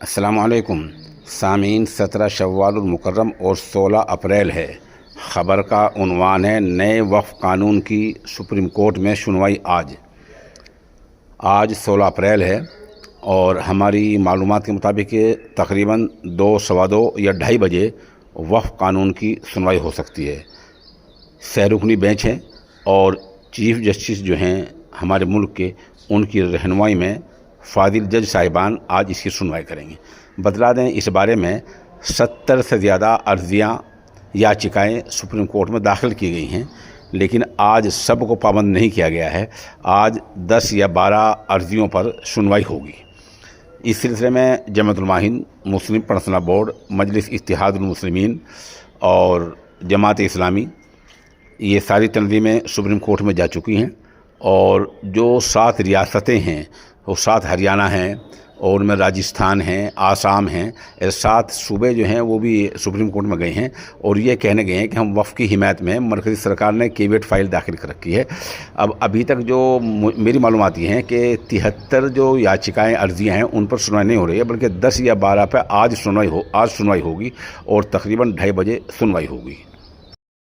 السلام علیکم سامعین، 17 شوال المکرم اور 16 اپریل ہے۔ خبر کا عنوان ہے نئے وقف قانون کی سپریم کورٹ میں سنوائی آج 16 اپریل ہے اور ہماری معلومات کے مطابق تقریباً 2 سوا 2 یا 2:30 بجے وقف قانون کی سنوائی ہو سکتی ہے۔ 6 رکنی بینچ ہے اور چیف جسٹس جو ہیں ہمارے ملک کے، ان کی رہنمائی میں فاضل جج صاحبان آج اس کی سنوائی کریں گے۔ بتلا دیں، اس بارے میں 70 سے زیادہ عرضیاں یاچکائیں سپریم کورٹ میں داخل کی گئی ہیں، لیکن آج سب کو پابند نہیں کیا گیا ہے۔ آج 10 یا 12 عرضیوں پر سنوائی ہوگی۔ اس سلسلے میں جمعیت علماء ہند، مسلم پرسنل بورڈ، مجلس اتحاد المسلمین اور جماعت اسلامی، یہ ساری تنظیمیں سپریم کورٹ میں جا چکی ہیں، اور جو 7 ریاستیں ہیں، وہ 7 ہریانہ ہیں اور ان میں راجستھان ہیں، آسام ہیں، 7 صوبے جو ہیں وہ بھی سپریم کورٹ میں گئے ہیں اور یہ کہنے گئے ہیں کہ ہم وقف کی حمایت میں مرکزی سرکار نے کیویٹ فائل داخل کر رکھی ہے۔ ابھی تک جو میری معلومات یہ ہیں کہ 73 جو یاچکائیں عرضیاں ہیں ان پر سنوائی نہیں ہو رہی ہے، بلکہ 10 یا 12 پہ آج سنوائی ہوگی اور تقریباً 2:30 بجے سنوائی ہوگی۔